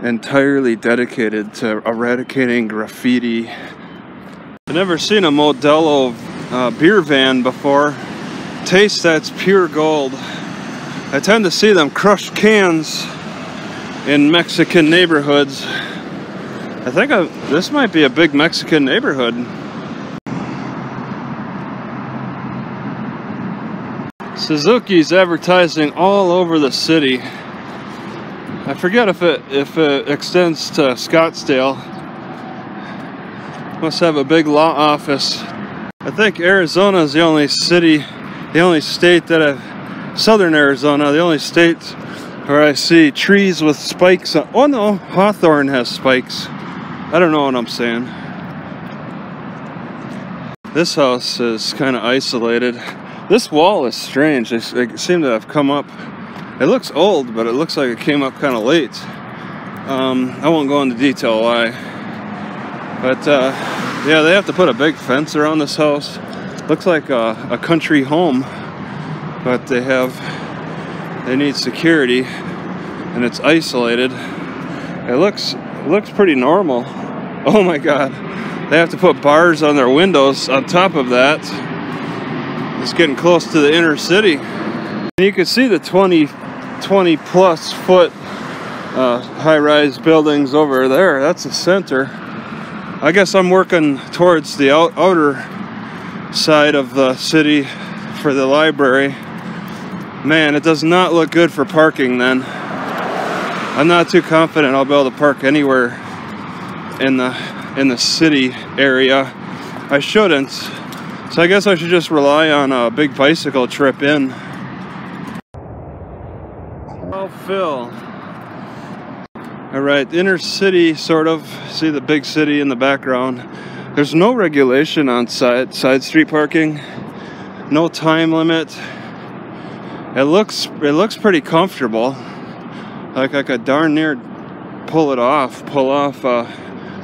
entirely dedicated to eradicating graffiti. I've never seen a Modelo beer van before. Taste that's pure gold. I tend to see them crushed cans in Mexican neighborhoods. I think this might be a big Mexican neighborhood. Suzuki's advertising all over the city. I forget if it extends to Scottsdale. Must have a big law office. I think Arizona is the only state that Southern Arizona, the only state where I see trees with spikes on. Oh no, Hawthorne has spikes. I don't know what I'm saying. This house is kind of isolated. This wall is strange. They seem to have come up. It looks old, but it looks like it came up kind of late. I won't go into detail why. But yeah, they have to put a big fence around this house. Looks like a country home, but they need security, and it's isolated. It looks pretty normal. Oh my God, they have to put bars on their windows on top of that. It's getting close to the inner city. You can see the 20 plus foot high-rise buildings over there. That's the center. I guess I'm working towards the outer side of the city for the library. Man, it does not look good for parking then. I'm not too confident I'll be able to park anywhere in the city area. I shouldn't. So I guess I should just rely on a big bicycle trip in. Oh, Phil. Alright, inner city, sort of. See the big city in the background. There's no regulation on side street parking. No time limit. It looks pretty comfortable. Like I could darn near pull off a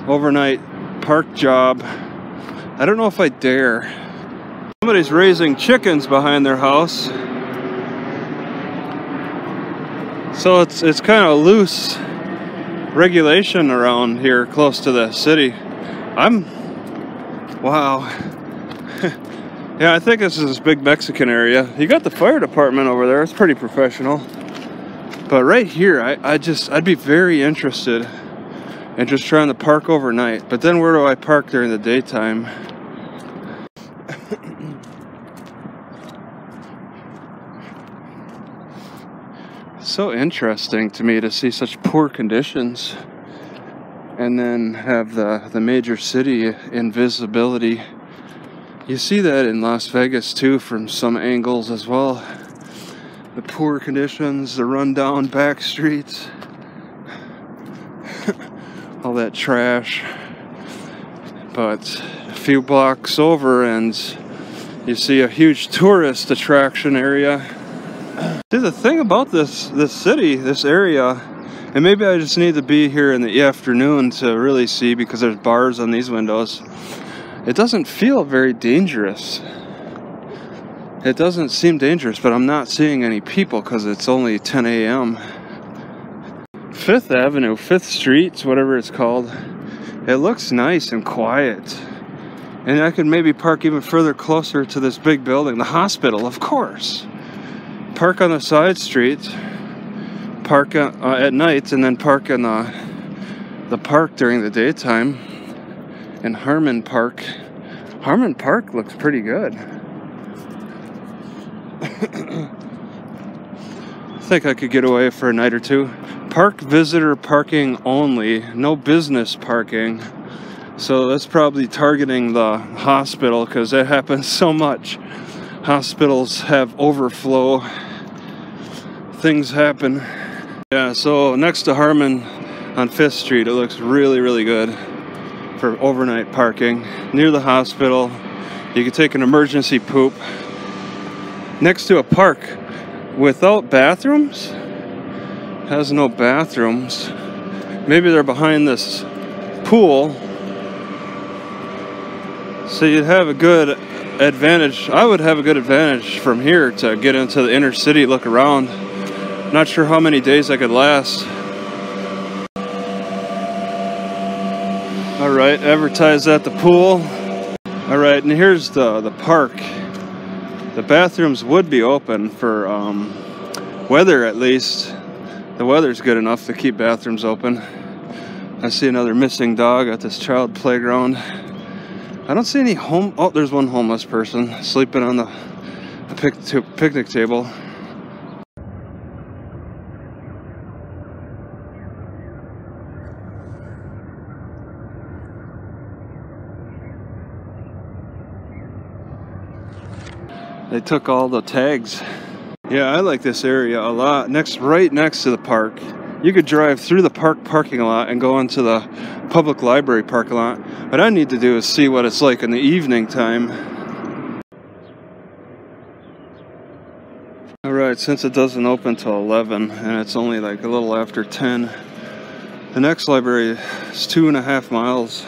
overnight park job. I don't know if I dare. Somebody's raising chickens behind their house. So it's kind of loose regulation around here close to the city. Wow. Yeah, I think this is this big Mexican area. You got the fire department over there. It's pretty professional. But right here, I'd be very interested in just trying to park overnight. But then where do I park during the daytime? So interesting to me to see such poor conditions and then have the major city invisibility. You see that in Las Vegas too from some angles as well. The poor conditions, the rundown back streets, all that trash. But a few blocks over and you see a huge tourist attraction area. See, the thing about this city, this area, and maybe I just need to be here in the afternoon to really see because there's bars on these windows. It doesn't feel very dangerous. It doesn't seem dangerous, but I'm not seeing any people because it's only 10 a.m. 5th Avenue, 5th Street, whatever it's called. It looks nice and quiet. And I could maybe park even further closer to this big building, the hospital, of course. Park on the side street, park at night, and then park in the park during the daytime. In Harmon Park. Harmon Park looks pretty good. I think I could get away for a night or two. Park visitor parking only, no business parking. So that's probably targeting the hospital because that happens so much. Hospitals have overflow. Things happen. Yeah, so next to Harmon on 5th Street, it looks really, really good for overnight parking. Near the hospital, you can take an emergency poop. Next to a park without bathrooms. Has no bathrooms. Maybe they're behind this pool. So you'd have a good advantage. I would have a good advantage from here to get into the inner city, look around. Not sure how many days I could last. Alright, advertise at the pool. Alright, and here's the park. The bathrooms would be open for weather, at least. The weather's good enough to keep bathrooms open. I see another missing dog at this child playground. I don't see any oh, there's one homeless person sleeping on the picnic table. They took all the tags. Yeah, I like this area a lot. Right next to the park. You could drive through the park parking lot and go into the public library parking lot. What I need to do is see what it's like in the evening time. Alright, since it doesn't open till 11 and it's only like a little after 10, the next library is 2.5 miles.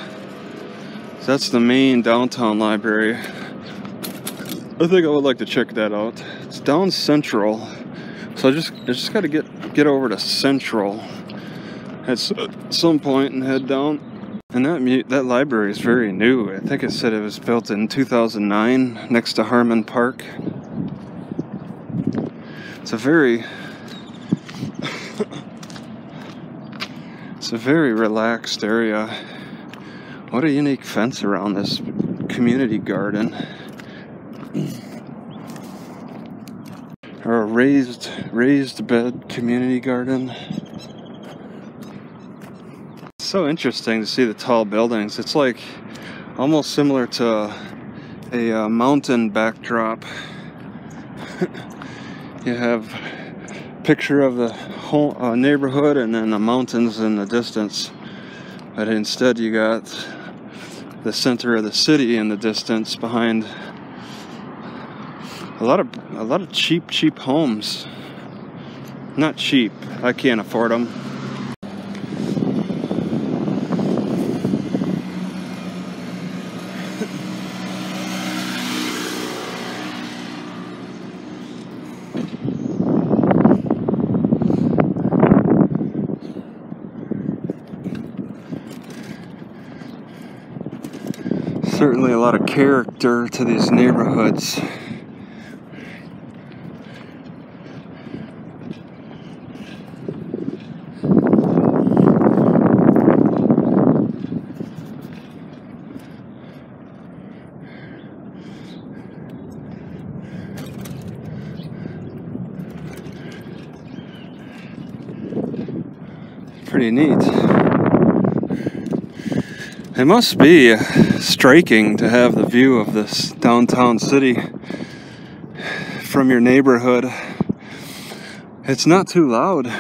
So that's the main downtown library. I think I would like to check that out. It's down Central, so I just got to get over to Central at some point and head down. And that library is very new. I think it said it was built in 2009 next to Harmon Park. It's a very relaxed area. What a unique fence around this community garden. Or a raised bed community garden. It's so interesting to see the tall buildings. It's like almost similar to a mountain backdrop. You have a picture of the whole neighborhood and then the mountains in the distance, but instead you got the center of the city in the distance behind a lot of cheap homes. Not cheap, I can't afford them. Certainly a lot of character to these neighborhoods. Pretty neat. It must be striking to have the view of this downtown city from your neighborhood. It's not too loud.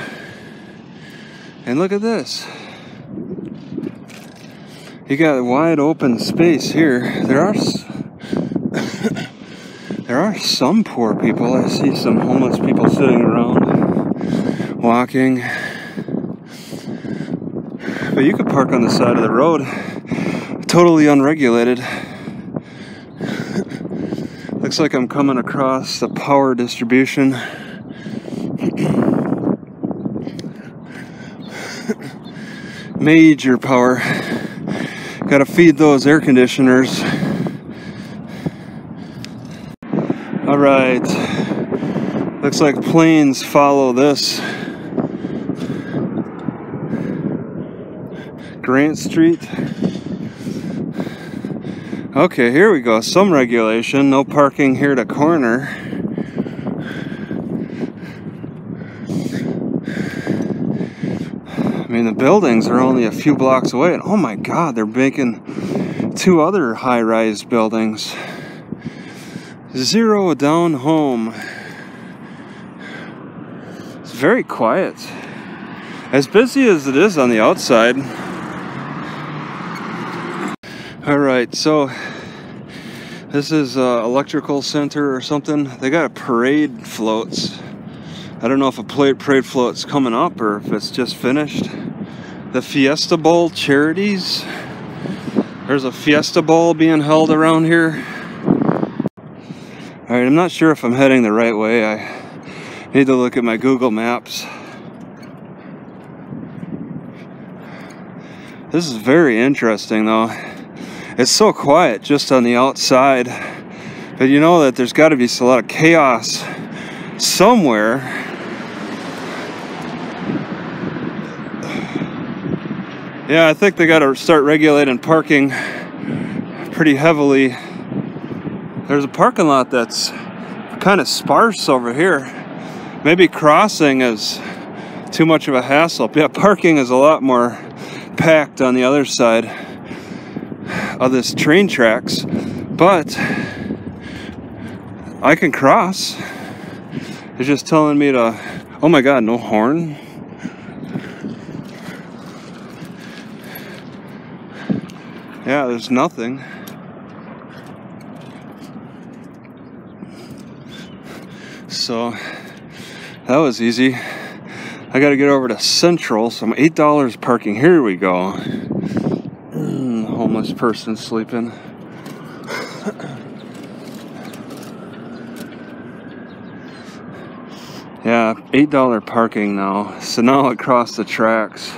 And look at this. You got a wide open space here. There are some poor people. I see some homeless people sitting around, walking. But you could park on the side of the road, totally unregulated. Looks like I'm coming across the power distribution. Major power. Gotta feed those air conditioners. Alright. Looks like planes follow this. Grant Street. Okay, here we go. Some regulation. No parking here to corner. I mean, the buildings are only a few blocks away. And oh my God, they're making 2 other high-rise buildings. Zero down home. It's very quiet. As busy as it is on the outside. Alright, so this is electrical center or something. They got parade floats. I don't know if a parade float's coming up or if it's just finished. The Fiesta Bowl charities. There's a Fiesta Bowl being held around here. Alright, I'm not sure if I'm heading the right way. I need to look at my Google Maps. This is very interesting though. It's so quiet just on the outside, but you know that there's got to be a lot of chaos somewhere. Yeah, I think they got to start regulating parking pretty heavily. There's a parking lot that's kind of sparse over here. Maybe crossing is too much of a hassle. Yeah, parking is a lot more packed on the other side of this train tracks, but I can cross. It's just telling me to, oh my god, no horn. Yeah, there's nothing. So that was easy. I gotta get over to Central, some $8 parking. Here we go. Homeless person sleeping. Yeah, $8 parking now. So now across the tracks.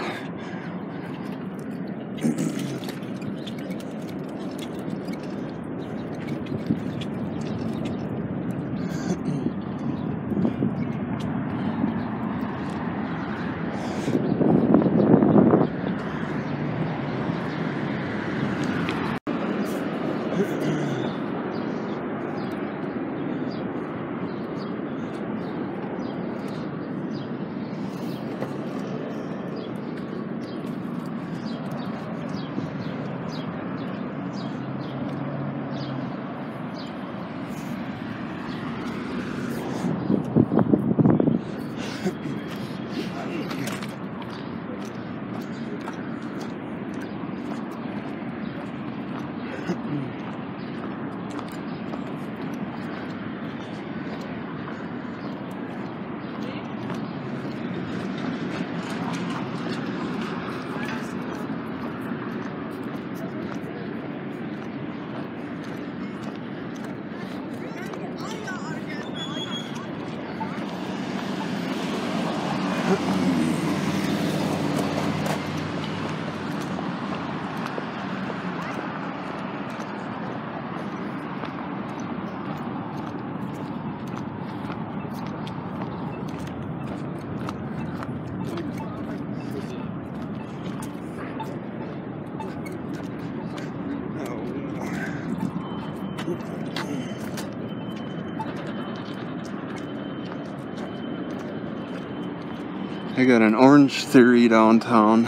They got an Orange Theory downtown.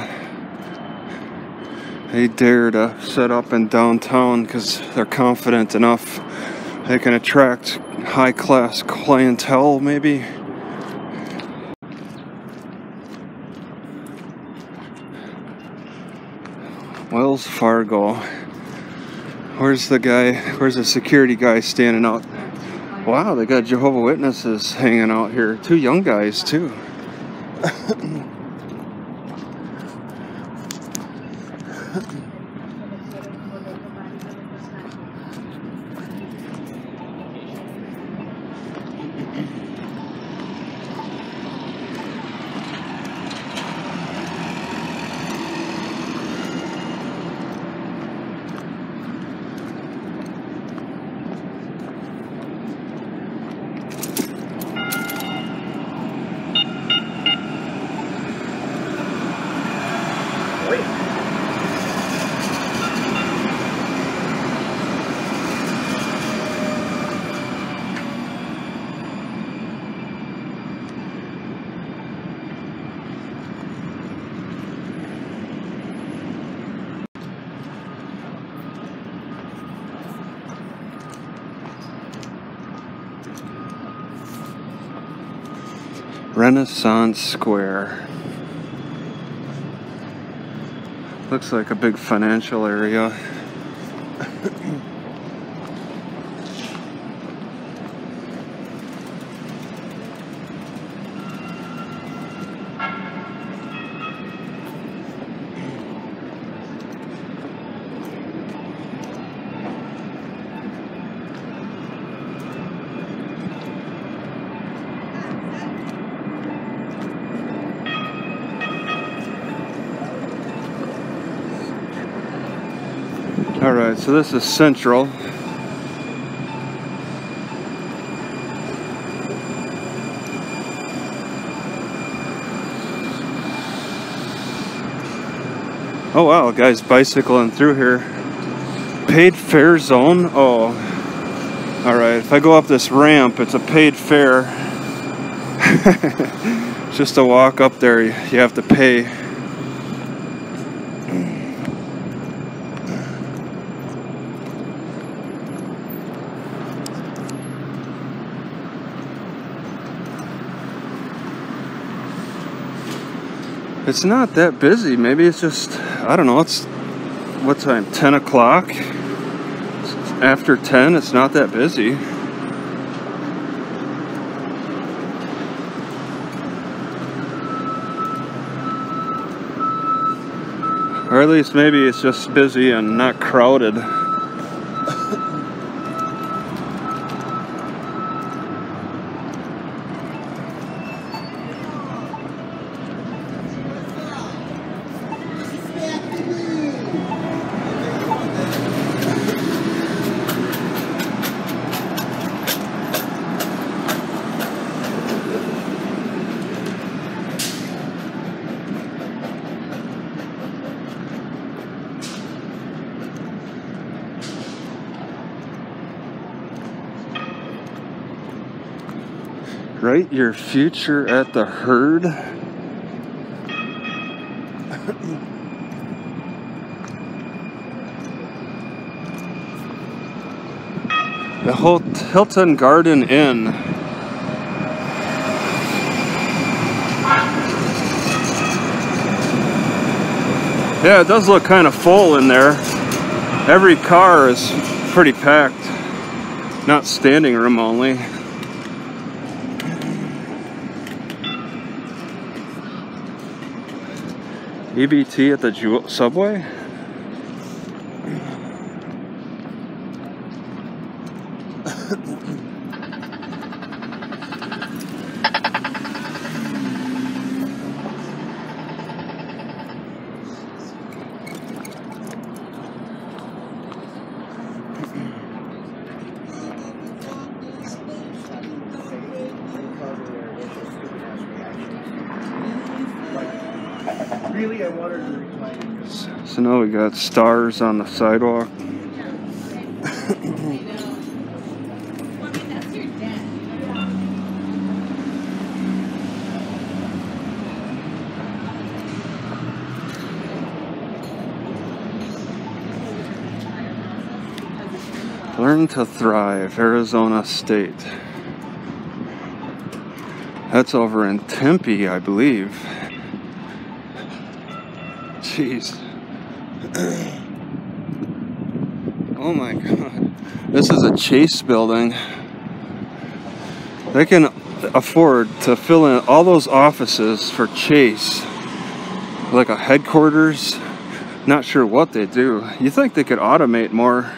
They dare to set up in downtown because they're confident enough they can attract high-class clientele, maybe. Wells Fargo. Where's the guy? Where's the security guy standing out? Wow, they got Jehovah's Witnesses hanging out here. 2 young guys, too. Renaissance Square. Looks like a big financial area. Alright, so this is Central. Oh wow, guys bicycling through here. Paid fare zone? Oh. Alright, if I go up this ramp, it's a paid fare. Just to walk up there, you have to pay. It's not that busy. Maybe it's just, I don't know, it's, what time, 10 o'clock? After 10, it's not that busy. Or at least maybe it's just busy and not crowded. Write your future at the herd. The Hilton Garden Inn. Yeah, it does look kind of full in there. Every car is pretty packed. Not standing room only. EBT at the subway? Really, I wanted to recline. So now we got stars on the sidewalk. Learn to Thrive, Arizona State. That's over in Tempe, I believe. Jeez. Oh my god. This is a Chase building. They can afford to fill in all those offices for Chase. Like a headquarters. Not sure what they do. You think they could automate more?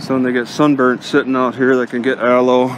So when they get sunburnt sitting out here, they can get aloe.